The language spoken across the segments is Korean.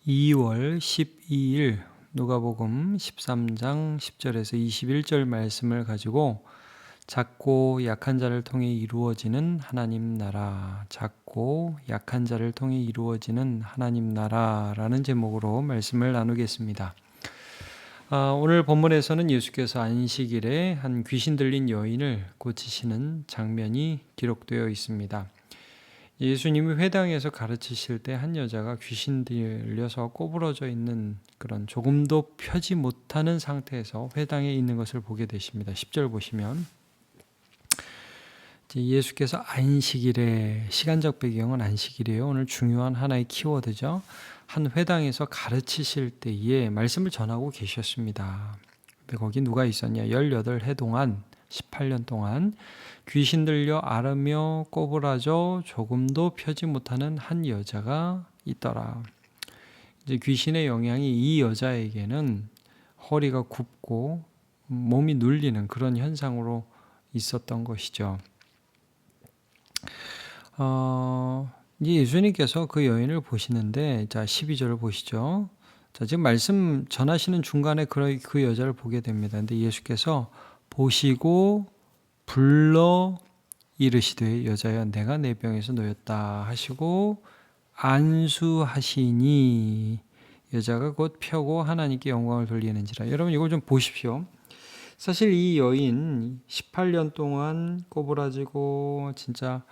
2월 12일 누가복음 13장 10절에서 21절 말씀을 가지고 작고 약한 자를 통해 이루어지는 하나님 나라, 작고 약한 자를 통해 이루어지는 하나님 나라라는 제목으로 말씀을 나누겠습니다. 오늘 본문에서는 예수께서 안식일에 한 귀신 들린 여인을 고치시는 장면이 기록되어 있습니다. 예수님이 회당에서 가르치실 때 한 여자가 귀신 들려서 꼬부러져 있는 그런 조금도 펴지 못하는 상태에서 회당에 있는 것을 보게 되십니다. 10절 보시면 예수께서 안식일에, 시간적 배경은 안식일이에요. 오늘 중요한 하나의 키워드죠. 한 회당에서 가르치실 때에 말씀을 전하고 계셨습니다. 근데 거기 누가 있었냐? 18해 동안 18년 동안 귀신 들려 앓으며 꼬부라져 조금도 펴지 못하는 한 여자가 있더라. 이제 귀신의 영향이 이 여자에게는 허리가 굽고 몸이 눌리는 그런 현상으로 있었던 것이죠. 이제 예수님께서 그 여인을 보시는데, 자 12절을 보시죠. 자, 지금 말씀 전하시는 중간에 그 여자를 보게 됩니다. 근데 예수께서 보시고 불러 이르시되 여자야 내가 내 병에서 놓였다 하시고 안수하시니 여자가 곧 펴고 하나님께 영광을 돌리는지라. 여러분 이걸 좀 보십시오. 사실 이 여인 18년 동안 꼬부라지고 진짜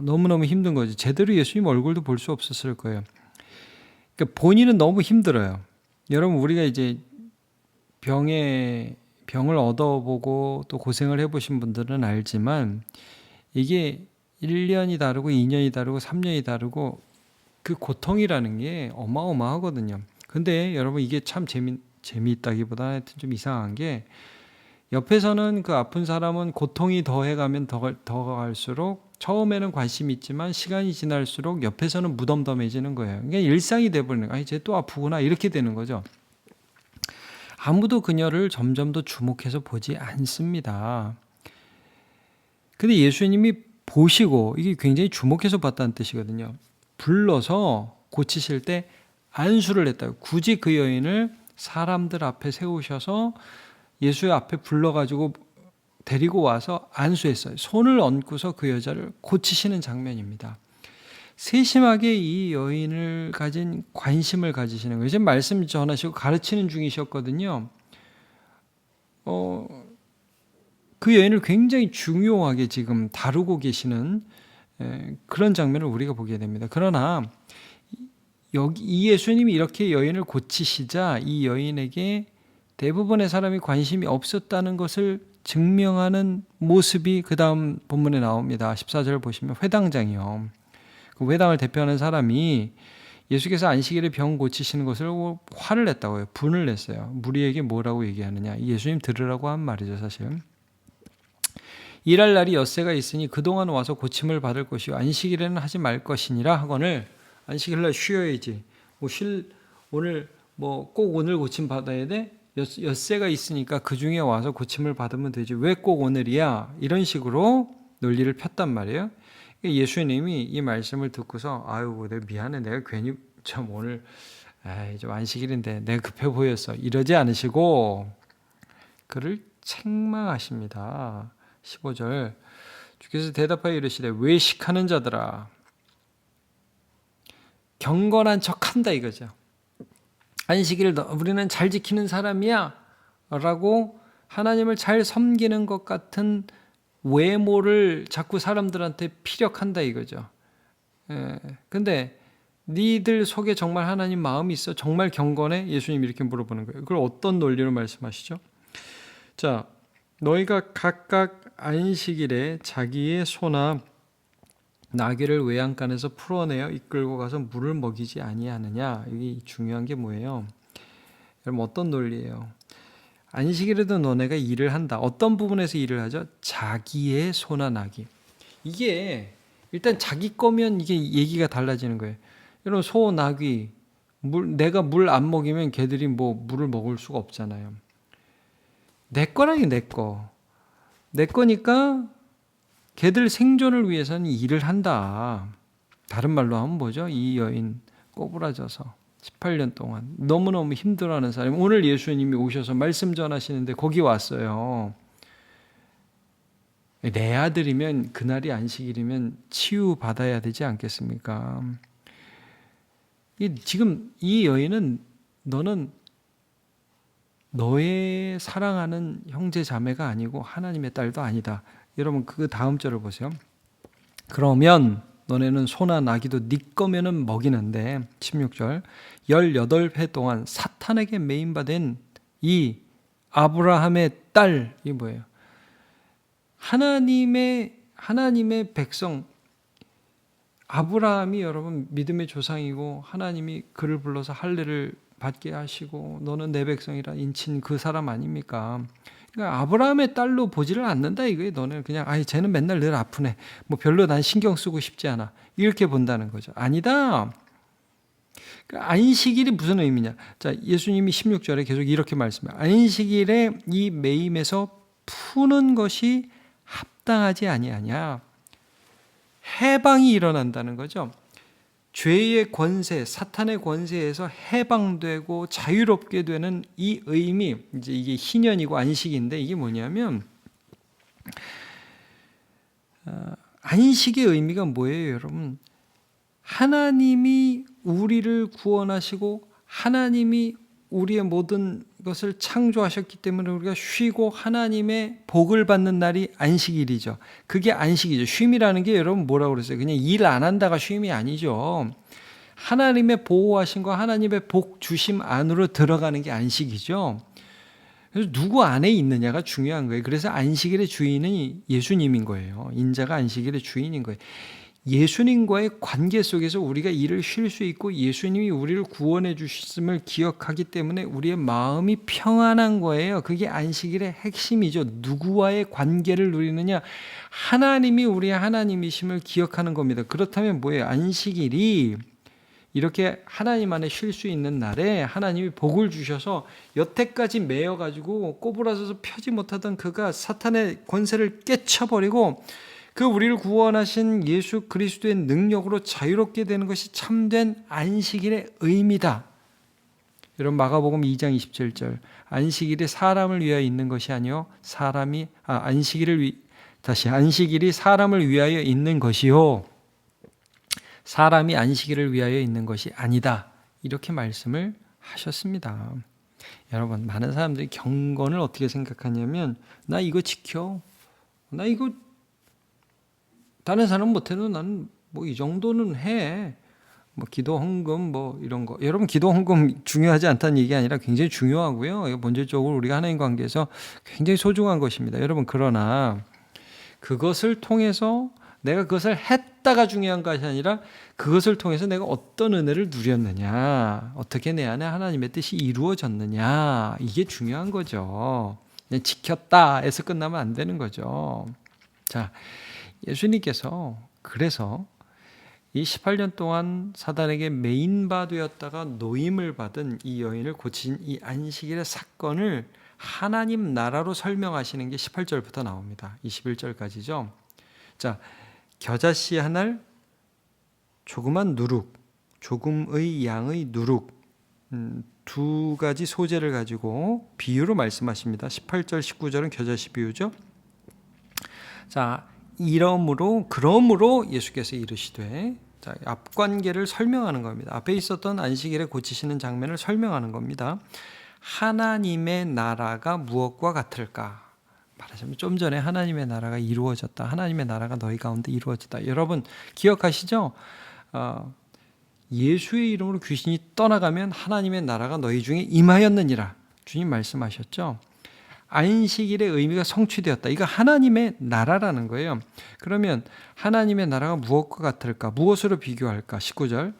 너무너무 힘든 거죠. 제대로 예수님 얼굴도 볼 수 없었을 거예요. 그러니까 본인은 너무 힘들어요. 여러분 우리가 이제 병을 얻어보고 또 고생을 해보신 분들은 알지만 이게 1년이 다르고 2년이 다르고 3년이 다르고 그 고통이라는 게 어마어마하거든요. 근데 여러분 이게 참 재미있다기보다 하여튼 좀 이상한 게 옆에서는 그 아픈 사람은 고통이 더해가면 더 갈수록 처음에는 관심이 있지만 시간이 지날수록 옆에서는 무덤덤해지는 거예요. 그러니까 일상이 돼버리는 거예요. 쟤 또 아프구나 이렇게 되는 거죠. 아무도 그녀를 점점 더 주목해서 보지 않습니다. 근데 예수님이 보시고, 이게 굉장히 주목해서 봤다는 뜻이거든요. 불러서 고치실 때 안수를 했다고. 굳이 그 여인을 사람들 앞에 세우셔서 예수 앞에 불러가지고 데리고 와서 안수했어요. 손을 얹고서 그 여자를 고치시는 장면입니다. 세심하게 이 여인을 가진 관심을 가지시는 거예요. 지금 말씀 전하시고 가르치는 중이셨거든요. 그 여인을 굉장히 중요하게 지금 다루고 계시는 그런 장면을 우리가 보게 됩니다. 그러나 이 예수님이 이렇게 여인을 고치시자 이 여인에게 대부분의 사람이 관심이 없었다는 것을 증명하는 모습이 그 다음 본문에 나옵니다. 14절 보시면 회당장이요. 그 회당을 대표하는 사람이 예수께서 안식일에 병 고치시는 것을 화를 냈다고요. 분을 냈어요. 무리에게 뭐라고 얘기하느냐. 예수님 들으라고 한 말이죠, 사실. 일할 날이 엿새가 있으니 그동안 와서 고침을 받을 것이요 안식일에는 하지 말 것이니라 하거늘. 안식일날 쉬어야지. 오늘 꼭 오늘 고침 받아야 돼? 엿새가 있으니까 그 중에 와서 고침을 받으면 되지. 왜 꼭 오늘이야? 이런 식으로 논리를 폈단 말이에요. 예수님이 이 말씀을 듣고서 아유, 내가 미안해. 내가 괜히 참 오늘 좀 안식일인데 내가 급해 보였어. 이러지 않으시고 그를 책망하십니다. 15절 주께서 대답하여 이르시되 외식하는 자들아 경건한 척한다 이거죠. 안식일을 우리는 잘 지키는 사람이야 라고 하나님을 잘 섬기는 것 같은 외모를 자꾸 사람들한테 피력한다 이거죠. 근데 니들 속에 정말 하나님 마음이 있어? 정말 경건해? 예수님 이렇게 물어보는 거예요. 그걸 어떤 논리로 말씀하시죠? 자, 너희가 각각 안식일에 자기의 소나 나귀를 외양간에서 풀어내어 이끌고 가서 물을 먹이지 아니하느냐. 이게 중요한 게 뭐예요? 여러분 어떤 논리예요? 안식일에도 너네가 일을 한다. 어떤 부분에서 일을 하죠? 자기의 소나 나귀. 이게 일단 자기 거면 이게 얘기가 달라지는 거예요. 여러분 소, 나귀, 내가 물 안 먹이면 걔들이 물을 먹을 수가 없잖아요. 내 거라니 내 거. 내 거니까 걔들 생존을 위해서는 일을 한다. 다른 말로 하면 뭐죠? 이 여인 꼬부라져서 18년 동안 너무너무 힘들어하는 사람이 오늘 예수님이 오셔서 말씀 전하시는데 거기 왔어요. 내 아들이면 그날이 안식일이면 치유받아야 되지 않겠습니까? 지금 이 여인은 너는 너의 사랑하는 형제 자매가 아니고 하나님의 딸도 아니다. 여러분 그 다음 절을 보세요. 그러면 너네는 소나 나귀도 네 거면은 먹이는데 16절 18회 동안 사탄에게 매인받은 이 아브라함의 딸 이 뭐예요? 하나님의 백성 아브라함이 여러분 믿음의 조상이고 하나님이 그를 불러서 할례를 받게 하시고 너는 내 백성이라 인친 그 사람 아닙니까? 그러니까 아브라함의 딸로 보지를 않는다 이거예요. 너는 그냥 쟤는 맨날 늘 아프네. 뭐 별로 난 신경 쓰고 싶지 않아. 이렇게 본다는 거죠. 아니다. 그러니까 안식일이 무슨 의미냐? 자, 예수님이 16절에 계속 이렇게 말씀해요. 안식일에 이 매임에서 푸는 것이 합당하지 아니하냐. 해방이 일어난다는 거죠. 죄의 권세, 사탄의 권세에서 해방되고 자유롭게 되는 이 의미, 이제 이게 희년이고 안식인데 이게 뭐냐면 안식의 의미가 뭐예요, 여러분? 하나님이 우리를 구원하시고 하나님이 우리의 모든 것을 창조하셨기 때문에 우리가 쉬고 하나님의 복을 받는 날이 안식일이죠. 그게 안식이죠. 쉼이라는 게 여러분 뭐라고 그랬어요? 그냥 일 안 한다가 쉼이 아니죠. 하나님의 보호하신 거 하나님의 복 주심 안으로 들어가는 게 안식이죠. 그래서 누구 안에 있느냐가 중요한 거예요. 그래서 안식일의 주인은 예수님인 거예요. 인자가 안식일의 주인인 거예요. 예수님과의 관계 속에서 우리가 일을 쉴 수 있고 예수님이 우리를 구원해 주셨음을 기억하기 때문에 우리의 마음이 평안한 거예요. 그게 안식일의 핵심이죠. 누구와의 관계를 누리느냐? 하나님이 우리의 하나님이심을 기억하는 겁니다. 그렇다면 뭐예요? 안식일이 이렇게 하나님 안에 쉴 수 있는 날에 하나님이 복을 주셔서 여태까지 매여가지고 꼬부라져서 펴지 못하던 그가 사탄의 권세를 깨쳐버리고 그 우리를 구원하신 예수 그리스도의 능력으로 자유롭게 되는 것이 참된 안식일의 의미다. 여러분 마가복음 2장 27절 안식일이 사람을 위하여 있는 것이 아니요 안식일이 사람을 위하여 있는 것이요 사람이 안식일을 위하여 있는 것이 아니다. 이렇게 말씀을 하셨습니다. 여러분 많은 사람들이 경건을 어떻게 생각하냐면 나 이거 지켜. 나 이거 다른 사람 못해도 나는 뭐 이 정도는 해. 뭐 기도 헌금 뭐 이런 거. 여러분 기도 헌금 중요하지 않다는 얘기 아니라 굉장히 중요하고요. 이거 본질적으로 우리가 하나님 관계에서 굉장히 소중한 것입니다. 여러분 그러나 그것을 통해서 내가 그것을 했다가 중요한 것이 아니라 그것을 통해서 내가 어떤 은혜를 누렸느냐, 어떻게 내 안에 하나님의 뜻이 이루어졌느냐, 이게 중요한 거죠. 그냥 지켰다 해서 끝나면 안 되는 거죠. 자, 예수님께서 그래서 이 18년 동안 사단에게 매인바 되었다가 노임을 받은 이 여인을 고친 이 안식일의 사건을 하나님 나라로 설명하시는 게 18절부터 나옵니다. 21절까지죠. 자, 겨자씨 한 알, 조그만 누룩, 조금의 양의 누룩, 두 가지 소재를 가지고 비유로 말씀하십니다. 18절, 19절은 겨자씨 비유죠. 자, 그러므로 예수께서 이르시되, 자, 앞관계를 설명하는 겁니다. 앞에 있었던 안식일에 고치시는 장면을 설명하는 겁니다. 하나님의 나라가 무엇과 같을까? 말하자면 좀 전에 하나님의 나라가 이루어졌다. 하나님의 나라가 너희 가운데 이루어졌다. 여러분 기억하시죠? 예수의 이름으로 귀신이 떠나가면 하나님의 나라가 너희 중에 임하였느니라. 주님 말씀하셨죠? 안식일의 의미가 성취되었다. 이거 하나님의 나라라는 거예요. 그러면 하나님의 나라가 무엇과 같을까? 무엇으로 비교할까? 19절.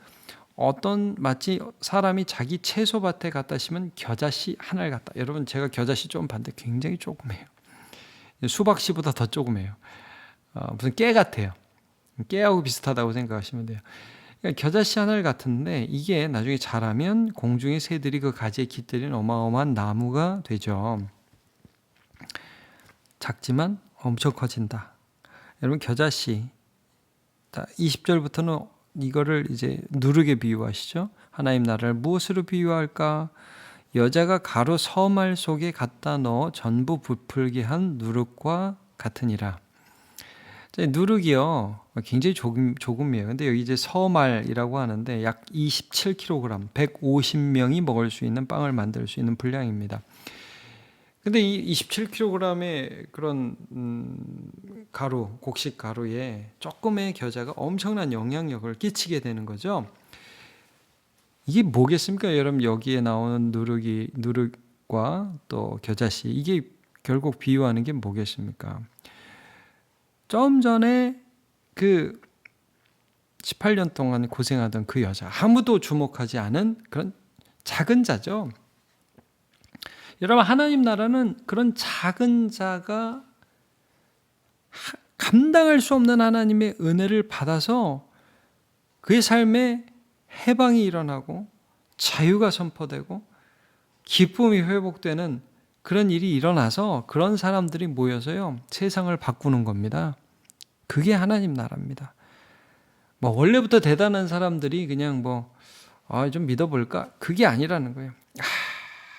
마치 사람이 자기 채소밭에 갖다 심은 겨자씨 한 알 같다. 여러분 제가 겨자씨 좀 봤는데 굉장히 조그매요. 수박씨보다 더 조그매요. 무슨 깨 같아요. 깨하고 비슷하다고 생각하시면 돼요. 그러니까 겨자씨 한 알 같은데 이게 나중에 자라면 공중의 새들이 그 가지에 깃들인 어마어마한 나무가 되죠. 작지만 엄청 커진다. 여러분 겨자씨 20절부터는 이거를 이제 누룩에 비유하시죠. 하나님 나라를 무엇으로 비유할까? 여자가 가루 서말 속에 갖다 넣어 전부 부풀게 한 누룩과 같으니라. 누룩이요 굉장히 조금이에요. 근데 여기 이제 서말이라고 하는데 약 27kg, 150명이 먹을 수 있는 빵을 만들 수 있는 분량입니다. 근데 이 27kg의 그런 가루, 곡식 가루에 조금의 겨자가 엄청난 영향력을 끼치게 되는 거죠. 이게 뭐겠습니까? 여러분, 여기에 나오는 누룩과 또 겨자씨, 이게 결국 비유하는 게 뭐겠습니까? 좀 전에 그 18년 동안 고생하던 그 여자, 아무도 주목하지 않은 그런 작은 자죠. 여러분, 하나님 나라는 그런 작은 자가 감당할 수 없는 하나님의 은혜를 받아서 그의 삶에 해방이 일어나고 자유가 선포되고 기쁨이 회복되는 그런 일이 일어나서 그런 사람들이 모여서요 세상을 바꾸는 겁니다. 그게 하나님 나라입니다. 원래부터 대단한 사람들이 그냥 좀 믿어볼까? 그게 아니라는 거예요.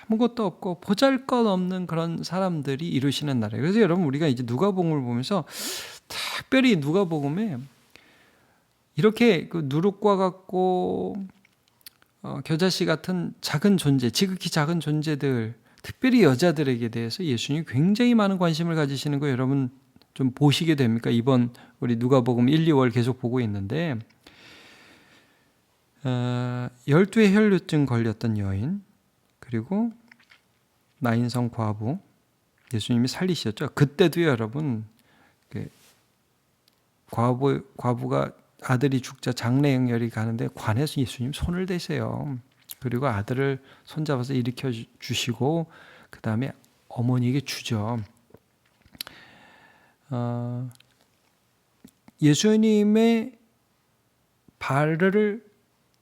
아무것도 없고 보잘것없는 그런 사람들이 이루시는 나라예요. 그래서 여러분, 우리가 이제 누가복음을 보면서 특별히 누가복음에 이렇게 그 누룩과 같고 겨자씨 같은 작은 존재, 지극히 작은 존재들, 특별히 여자들에게 대해서 예수님이 굉장히 많은 관심을 가지시는 거 여러분 좀 보시게 됩니까? 이번 우리 누가복음 1, 2월 계속 보고 있는데 12의 혈루증 걸렸던 여인, 그리고 나인성 과부 예수님이 살리셨죠. 그때도요 여러분, 과부가 아들이 죽자 장례행렬이 가는데 관에서 예수님 손을 대세요. 그리고 아들을 손잡아서 일으켜 주시고 그 다음에 어머니에게 주죠. 예수님의 발을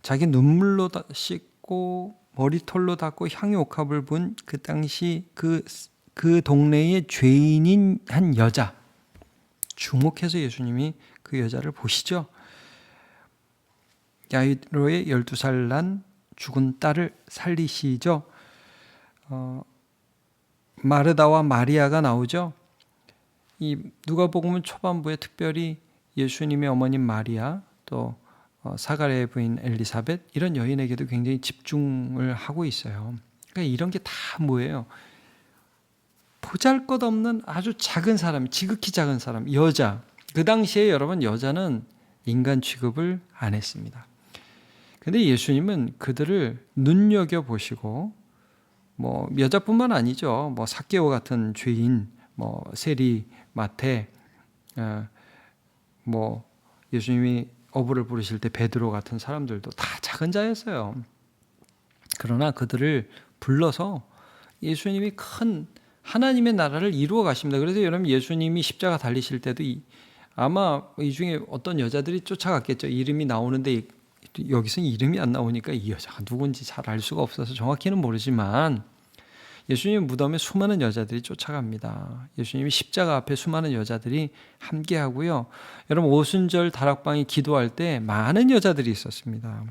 자기 눈물로 씻고 머리털로 닦고 향유 옥합을 분 그 당시 그 동네의 죄인인 한 여자, 주목해서 예수님이 그 여자를 보시죠. 야이로의 12살 난 죽은 딸을 살리시죠. 마르다와 마리아가 나오죠. 이 누가복음은 초반부에 특별히 예수님의 어머님 마리아, 또 사가랴의 부인 엘리사벳, 이런 여인에게도 굉장히 집중을 하고 있어요. 그러니까 이런 게 다 뭐예요? 보잘것없는 아주 작은 사람, 지극히 작은 사람, 여자. 그 당시에 여러분, 여자는 인간 취급을 안 했습니다. 근데 예수님은 그들을 눈여겨보시고 여자뿐만 아니죠. 삭개오 같은 죄인, 세리, 마태, 예수님이 어부를 부르실 때 베드로 같은 사람들도 다 작은 자였어요. 그러나 그들을 불러서 예수님이 큰 하나님의 나라를 이루어 가십니다. 그래서 여러분, 예수님이 십자가 달리실 때도 아마 이 중에 어떤 여자들이 쫓아갔겠죠. 이름이 나오는데 여기서는 이름이 안 나오니까 이 여자가 누군지 잘 알 수가 없어서 정확히는 모르지만 예수님 무덤에 수많은 여자들이 쫓아갑니다. 예수님이 십자가 앞에 수많은 여자들이 함께하고요. 여러분, 오순절 다락방에 기도할 때 많은 여자들이 있었습니다.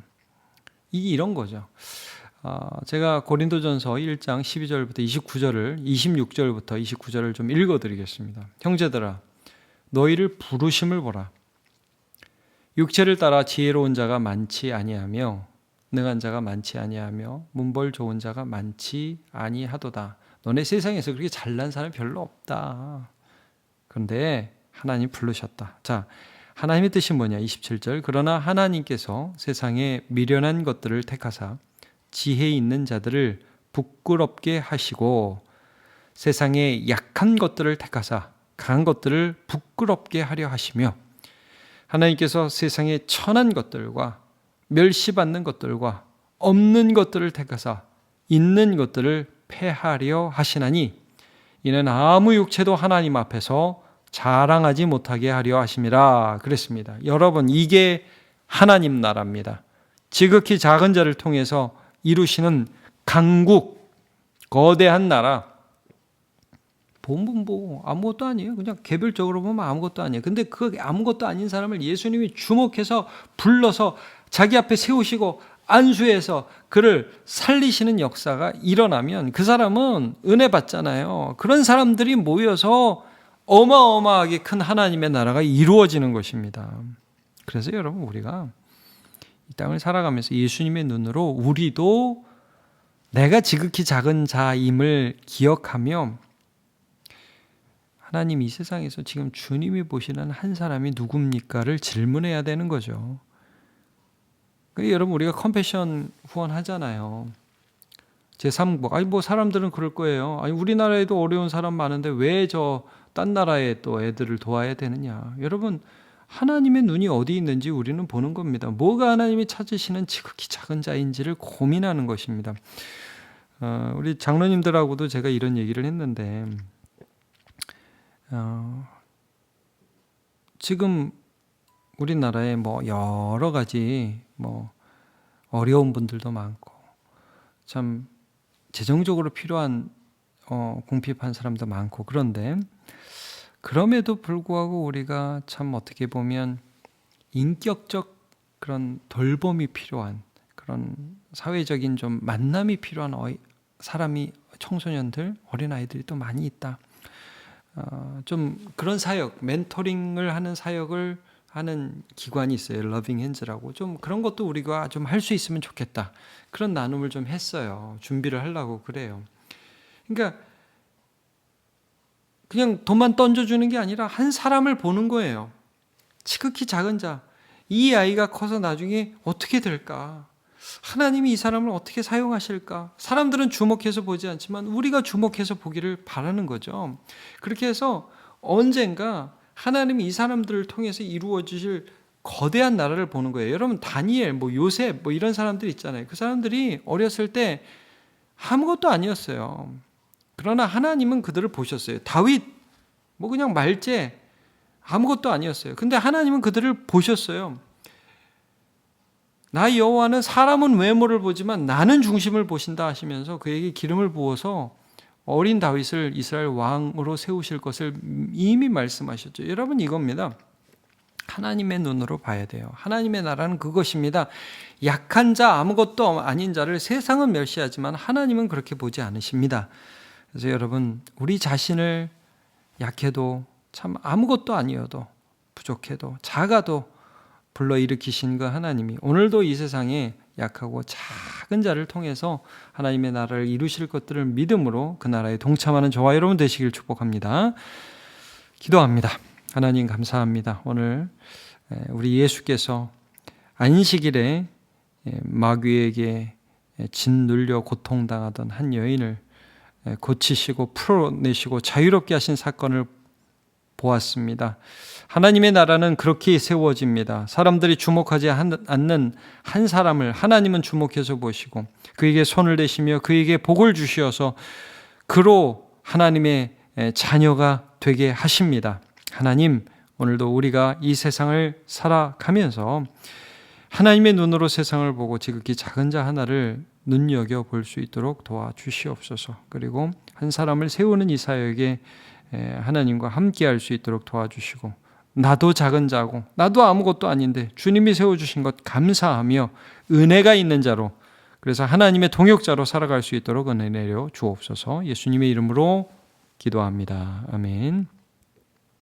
이게 이런 거죠. 제가 고린도전서 1장 12절부터 26절부터 29절을 좀 읽어드리겠습니다. 형제들아, 너희를 부르심을 보라. 육체를 따라 지혜로운 자가 많지 아니하며 능한 자가 많지 아니하며 문벌 좋은 자가 많지 아니하도다. 너네 세상에서 그렇게 잘난 사람이 별로 없다. 그런데 하나님 부르셨다. 자, 하나님의 뜻이 뭐냐? 27절. 그러나 하나님께서 세상에 미련한 것들을 택하사 지혜 있는 자들을 부끄럽게 하시고 세상에 약한 것들을 택하사 강한 것들을 부끄럽게 하려 하시며 하나님께서 세상에 천한 것들과 멸시받는 것들과 없는 것들을 택하사 있는 것들을 폐하려 하시나니 이는 아무 육체도 하나님 앞에서 자랑하지 못하게 하려 하심이라 그랬습니다. 여러분, 이게 하나님 나라입니다. 지극히 작은 자를 통해서 이루시는 강국, 거대한 나라. 보면 뭐 아무것도 아니에요. 그냥 개별적으로 보면 아무것도 아니에요. 근데 그 아무것도 아닌 사람을 예수님이 주목해서 불러서 자기 앞에 세우시고 안수해서 그를 살리시는 역사가 일어나면 그 사람은 은혜 받잖아요. 그런 사람들이 모여서 어마어마하게 큰 하나님의 나라가 이루어지는 것입니다. 그래서 여러분, 우리가 이 땅을 살아가면서 예수님의 눈으로 우리도 내가 지극히 작은 자임을 기억하며 하나님, 이 세상에서 지금 주님이 보시는 한 사람이 누굽니까를 질문해야 되는 거죠. 여러분, 우리가 컴패션 후원하잖아요. 제3국. 아니 뭐 사람들은 그럴 거예요. 아니 우리나라에도 어려운 사람 많은데 왜 저 딴 나라에 또 애들을 도와야 되느냐. 여러분, 하나님의 눈이 어디 있는지 우리는 보는 겁니다. 뭐가 하나님이 찾으시는 지극히 작은 자인지를 고민하는 것입니다. 우리 장로님들하고도 제가 이런 얘기를 했는데 지금 우리나라에 뭐 여러 가지 뭐 어려운 분들도 많고 참 재정적으로 필요한 궁핍한 사람도 많고, 그런데 그럼에도 불구하고 우리가 참 어떻게 보면 인격적 그런 돌봄이 필요한, 그런 사회적인 좀 만남이 필요한 사람이, 청소년들, 어린아이들이 또 많이 있다. 좀 그런 사역, 멘토링을 하는 사역을 하는 기관이 있어요. 러빙 핸즈라고. 좀 그런 것도 우리가 좀 할 수 있으면 좋겠다. 그런 나눔을 좀 했어요. 준비를 하려고 그래요. 그러니까 그냥 돈만 던져주는 게 아니라 한 사람을 보는 거예요. 지극히 작은 자. 이 아이가 커서 나중에 어떻게 될까? 하나님이 이 사람을 어떻게 사용하실까? 사람들은 주목해서 보지 않지만 우리가 주목해서 보기를 바라는 거죠. 그렇게 해서 언젠가 하나님이 이 사람들을 통해서 이루어 주실 거대한 나라를 보는 거예요. 여러분, 다니엘, 뭐 요셉, 뭐 이런 사람들 있잖아요. 그 사람들이 어렸을 때 아무것도 아니었어요. 그러나 하나님은 그들을 보셨어요. 다윗, 뭐 그냥 말제, 아무것도 아니었어요. 근데 하나님은 그들을 보셨어요. 나 여호와는 사람은 외모를 보지만 나는 중심을 보신다 하시면서 그에게 기름을 부어서 어린 다윗을 이스라엘 왕으로 세우실 것을 이미 말씀하셨죠. 여러분, 이겁니다. 하나님의 눈으로 봐야 돼요. 하나님의 나라는 그것입니다. 약한 자, 아무것도 아닌 자를 세상은 멸시하지만 하나님은 그렇게 보지 않으십니다. 그래서 여러분, 우리 자신을 약해도 참 아무것도 아니어도 부족해도 작아도 불러일으키신 그 하나님이 오늘도 이 세상에 약하고 작은 자를 통해서 하나님의 나라를 이루실 것들을 믿음으로 그 나라에 동참하는 저와 여러분 되시길 축복합니다. 기도합니다. 하나님, 감사합니다. 오늘 우리 예수께서 안식일에 마귀에게 짓눌려 고통당하던 한 여인을 고치시고 풀어내시고 자유롭게 하신 사건을 보았습니다. 하나님의 나라는 그렇게 세워집니다. 사람들이 주목하지 않는 한 사람을 하나님은 주목해서 보시고 그에게 손을 대시며 그에게 복을 주시어서 그로 하나님의 자녀가 되게 하십니다. 하나님, 오늘도 우리가 이 세상을 살아가면서 하나님의 눈으로 세상을 보고 지극히 작은 자 하나를 눈여겨볼 수 있도록 도와주시옵소서. 그리고 한 사람을 세우는 이 사역에 하나님과 함께할 수 있도록 도와주시고, 나도 작은 자고 나도 아무것도 아닌데 주님이 세워주신 것 감사하며 은혜가 있는 자로, 그래서 하나님의 동역자로 살아갈 수 있도록 은혜 내려 주옵소서. 예수님의 이름으로 기도합니다. 아멘.